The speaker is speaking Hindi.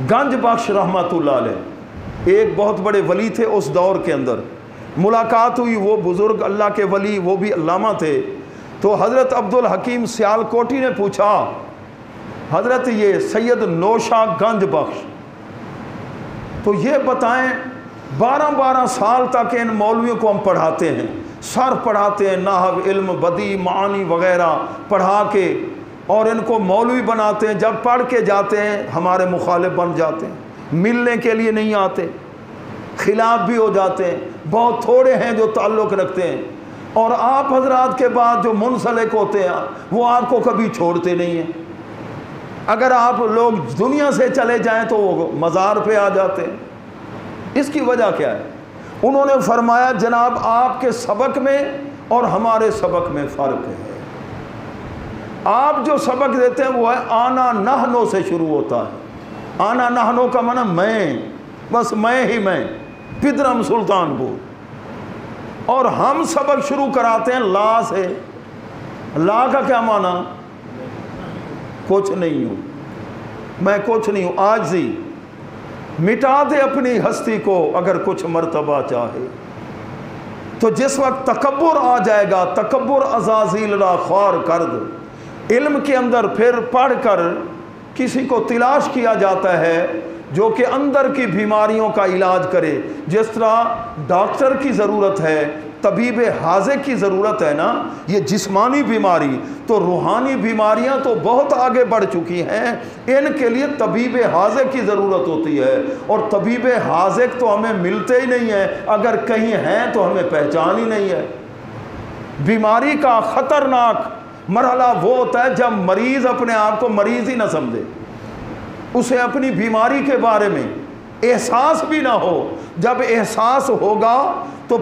गंज बख्श रहमतुल्लाह अलैह एक बहुत बड़े वली थे उस दौर के अंदर। मुलाकात हुई, वो बुज़ुर्ग अल्लाह के वली, वो भी अल्लामा थे। तो हज़रत अब्दुल हकीम सियालकोटी ने पूछा, हज़रत ये सैयद नौशा गंज बख्श, तो ये बताएं 12-12 साल तक इन मौलवियों को हम पढ़ाते हैं, सर पढ़ाते हैं, नाहव इल्म बदी मानी वगैरह पढ़ा के, और इनको मौलवी बनाते हैं। जब पढ़ के जाते हैं हमारे मुखालिफ बन जाते हैं, मिलने के लिए नहीं आते, खिलाफ भी हो जाते हैं। बहुत थोड़े हैं जो ताल्लुक़ रखते हैं, और आप हजरात के बाद जो मुनसलिक होते हैं वो आपको कभी छोड़ते नहीं हैं। अगर आप लोग दुनिया से चले जाएं तो वो मज़ार पे आ जाते हैं। इसकी वजह क्या है? उन्होंने फरमाया, जनाब आपके सबक में और हमारे सबक में फ़र्क है। आप जो सबक देते हैं वो है आना नहनो से शुरू होता है। आना नहनो का माना मैं, बस मैं ही मैं, पिदरम सुल्तानपुर। और हम सबक शुरू कराते हैं ला से। ला का क्या माना? कुछ नहीं हूँ, मैं कुछ नहीं हूँ। आजी मिटा दे अपनी हस्ती को अगर कुछ मर्तबा चाहे। तो जिस वक्त तकब्बुर आ जाएगा, तकब्बुर अज़ाज़ील रा ख्वार कर दो। इल्म के अंदर फिर पढ़कर किसी को तलाश किया जाता है जो कि अंदर की बीमारियों का इलाज करे। जिस तरह डॉक्टर की ज़रूरत है, तबीब हाज़िक की ज़रूरत है ना, ये जिस्मानी बीमारी, तो रूहानी बीमारियां तो बहुत आगे बढ़ चुकी हैं, इनके लिए तबीब हाज़िक की ज़रूरत होती है। और तबीब हाज़िक तो हमें मिलते ही नहीं है, अगर कहीं हैं तो हमें पहचान ही नहीं है। बीमारी का ख़तरनाक मरहला वो होता है जब मरीज़ अपने आप को मरीज़ ही ना समझे, उसे अपनी बीमारी के बारे में एहसास भी ना हो। जब एहसास होगा तो